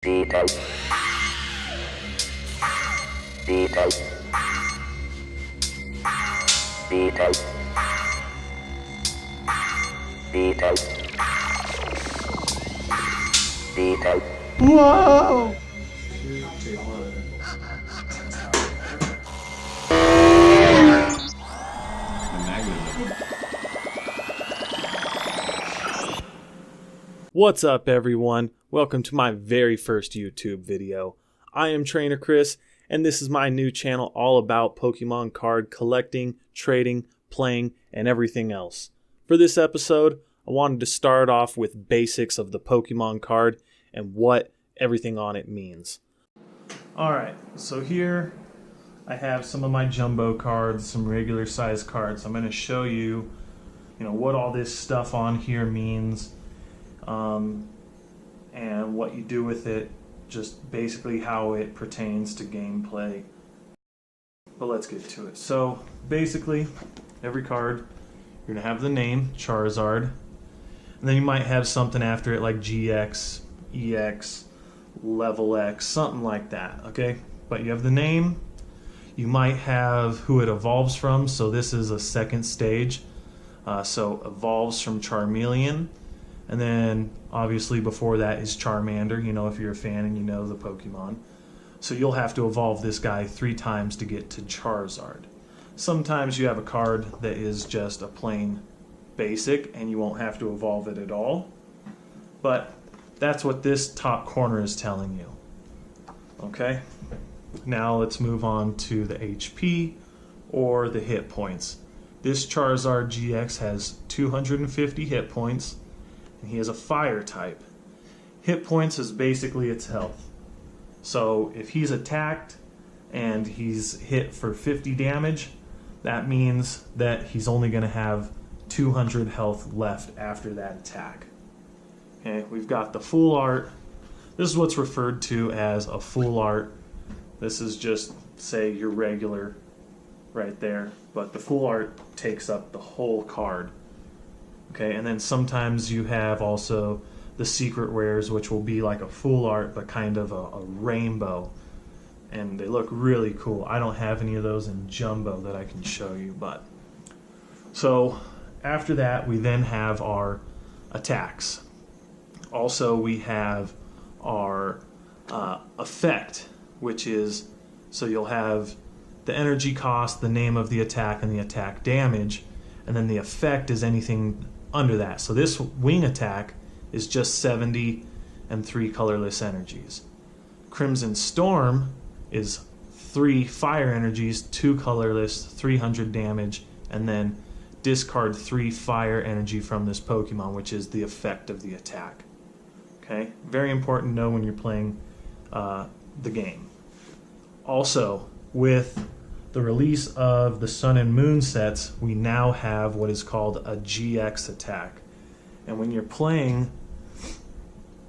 Beetle. Beetle. Beetle. Beetle. Beetle. Whoa! What's up, everyone? Welcome to my very first YouTube video. I am Trainer Chris, and this is my new channel all about Pokemon card collecting, trading, playing, and everything else. For this episode, I wanted to start off with basics of the Pokemon card and what everything on it means. Alright, so here I have some of my jumbo cards, some regular size cards. I'm going to show you, what all this stuff on here means. And what you do with it, just basically how it pertains to gameplay. But let's get to it. So basically, every card, you're going to have the name, Charizard, and then you might have something after it like GX, EX, Level X, something like that, okay? But you have the name, you might have who it evolves from, so this is a second stage. So evolves from Charmeleon. And then, obviously, before that is Charmander, if you're a fan and you know the Pokemon. So you'll have to evolve this guy 3 times to get to Charizard. Sometimes you have a card that is just a plain basic, and you won't have to evolve it at all. But that's what this top corner is telling you. Okay? Now let's move on to the HP or the hit points. This Charizard GX has 250 hit points. And he has a fire type. Hit points is basically its health. So if he's attacked and he's hit for 50 damage, that means that he's only going to have 200 health left after that attack. Okay, we've got the full art. This is what's referred to as a full art. This is just, say, your regular right there. But the full art takes up the whole card. Okay, and then sometimes you have also the secret rares, which will be like a full art, but kind of a rainbow. And they look really cool. I don't have any of those in jumbo that I can show you, but. So after that, we then have our attacks. Also, we have our effect, which is, so you'll have the energy cost, the name of the attack, and the attack damage. And then the effect is anything under that. So this wing attack is just 70 and 3 colorless energies. Crimson Storm is 3 fire energies, 2 colorless, 300 damage, and then discard 3 fire energy from this Pokemon, which is the effect of the attack. Okay, very important to know when you're playing the game. Also, with the release of the Sun and Moon sets, we now have what is called a GX attack. And when you're playing,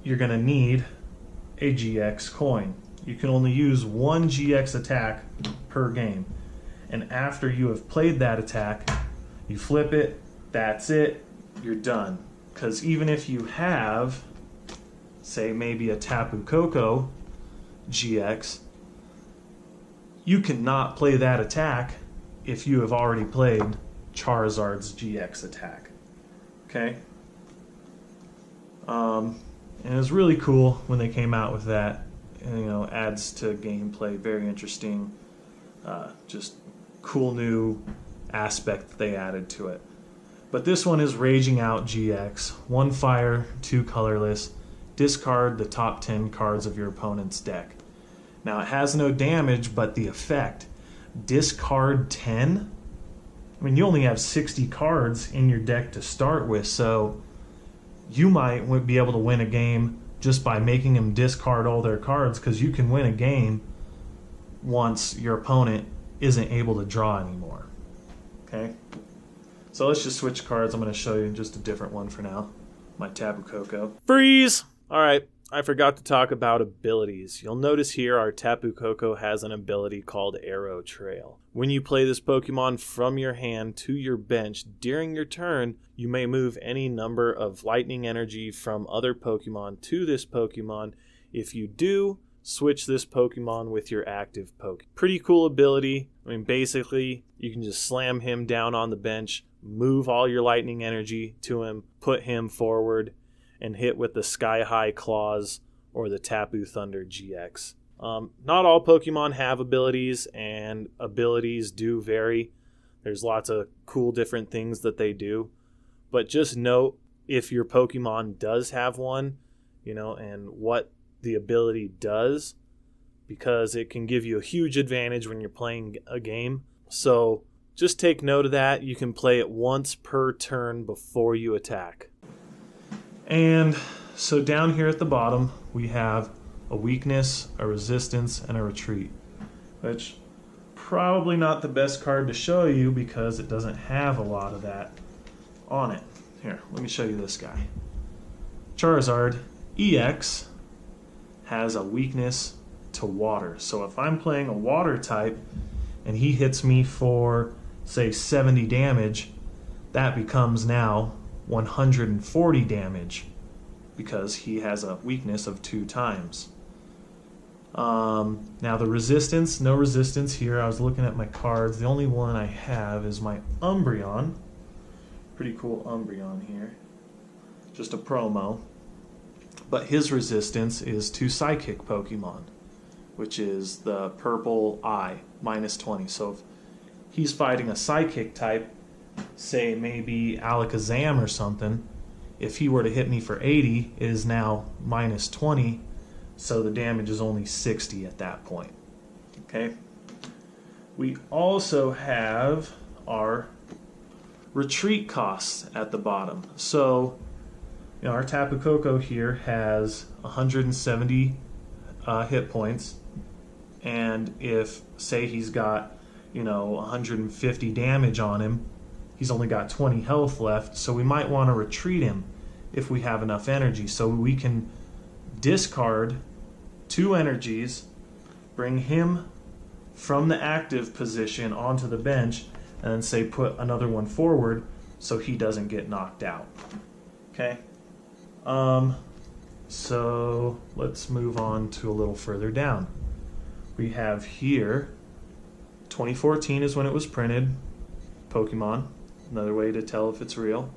you're going to need a GX coin. You can only use 1 GX attack per game. And after you have played that attack, you flip it, that's it, you're done. Because even if you have, say, maybe a Tapu Koko GX, you cannot play that attack if you have already played Charizard's GX attack. Okay? And it was really cool when they came out with that. And, adds to gameplay. Very interesting. Just cool new aspect that they added to it. But this one is Raging Out GX. 1 fire, 2 colorless. Discard the top 10 cards of your opponent's deck. Now, it has no damage, but the effect, discard 10? I mean, you only have 60 cards in your deck to start with, so you might be able to win a game just by making them discard all their cards, because you can win a game once your opponent isn't able to draw anymore. Okay? So let's just switch cards. I'm going to show you just a different one for now. My Tapu Koko. Freeze! Alright. I forgot to talk about abilities. You'll notice here our Tapu Koko has an ability called Arrow Trail. When you play this Pokemon from your hand to your bench during your turn, you may move any number of lightning energy from other Pokemon to this Pokemon If you do, switch this Pokemon with your active Poke. Pretty cool ability. I mean, basically, you can just slam him down on the bench, move all your lightning energy to him, put him forward, and hit with the Sky High Claws or the Tapu Thunder GX. Not all Pokemon have abilities, and abilities do vary. There's lots of cool different things that they do. But just note if your Pokemon does have one, and what the ability does, because it can give you a huge advantage when you're playing a game. So just take note of that. You can play it once per turn before you attack. And so down here at the bottom, we have a weakness, a resistance, and a retreat, which probably not the best card to show you because it doesn't have a lot of that on it. Here, let me show you this guy. Charizard EX has a weakness to water. So if I'm playing a water type and he hits me for, say, 70 damage, that becomes now 140 damage because he has a weakness of 2 times. Now the resistance, no resistance here. I was looking at my cards. The only one I have is my Umbreon. Pretty cool Umbreon here. Just a promo. But his resistance is to Psychic Pokemon, which is the purple eye, -20. So if he's fighting a Psychic type, say maybe Alakazam or something, if he were to hit me for 80, it is now -20, so the damage is only 60 at that point. Okay. We also have our retreat costs at the bottom. So our Tapu Koko here has 170 hit points, and if, say, he's got 150 damage on him, he's only got 20 health left, so we might want to retreat him if we have enough energy. So we can discard 2 energies, bring him from the active position onto the bench, and then, say, put another one forward so he doesn't get knocked out. Okay? So let's move on to a little further down. We have here 2014 is when it was printed. Pokemon, another way to tell if it's real.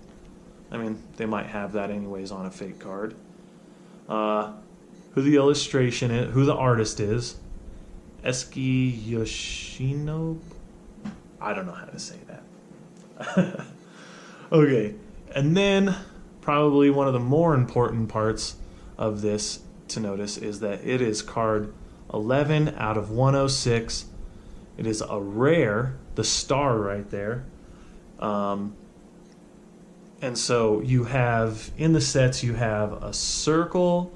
I mean, they might have that anyways on a fake card. Who the illustration is, who the artist is. Eski Yoshino. I don't know how to say that. Okay, and then probably one of the more important parts of this to notice is that it is card 11 out of 106. It is a rare, the star right there. And so you have, in the sets, you have a circle,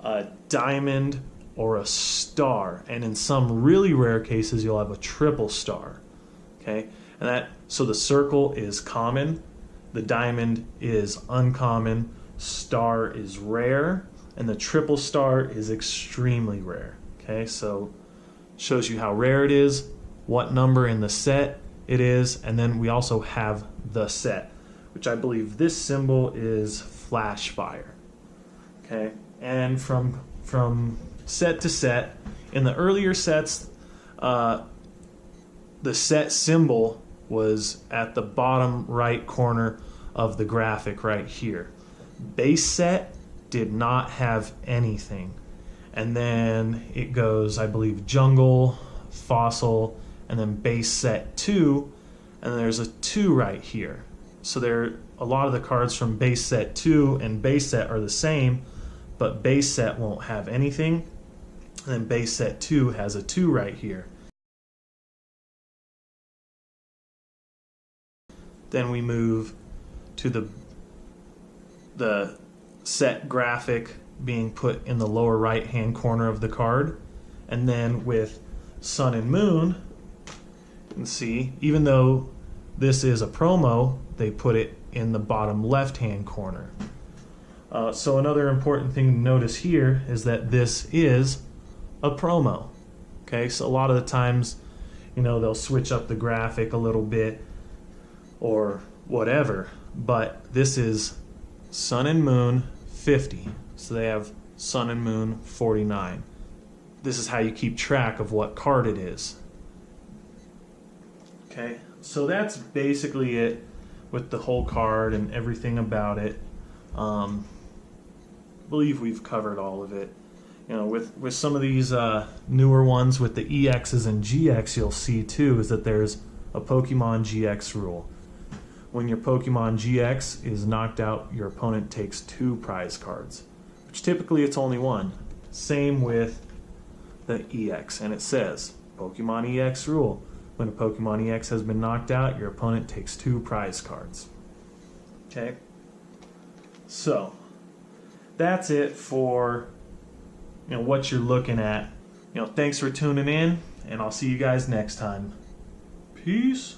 a diamond, or a star. And in some really rare cases, you'll have a triple star. Okay? And so the circle is common, the diamond is uncommon, star is rare, and the triple star is extremely rare. Okay, so shows you how rare it is, what number in the set it is, and then we also have the set, which I believe this symbol is Flash Fire. Okay, and from set to set, in the earlier sets, the set symbol was at the bottom right corner of the graphic right here. Base set did not have anything. And then it goes, I believe, Jungle, Fossil, and then base set 2, and then there's a 2 right here. So a lot of the cards from base set 2 and base set are the same, but base set won't have anything, and then base set 2 has a 2 right here. Then we move to the set graphic being put in the lower right hand corner of the card, and then with Sun and Moon, you can see, even though this is a promo, they put it in the bottom left hand corner. So another important thing to notice here is that this is a promo. Okay, so a lot of the times, they'll switch up the graphic a little bit or whatever, but this is Sun and Moon 50. So they have Sun and Moon 49. This is how you keep track of what card it is. Okay, so that's basically it with the whole card and everything about it. I believe we've covered all of it. You know, with some of these newer ones with the EXs and GX, you'll see too is that there's a Pokemon GX rule. When your Pokemon GX is knocked out, your opponent takes 2 prize cards, which typically it's only 1. Same with the EX, and it says Pokemon EX rule. When a Pokemon EX has been knocked out, your opponent takes 2 prize cards. Okay? So, that's it for what you're looking at. Thanks for tuning in, and I'll see you guys next time. Peace.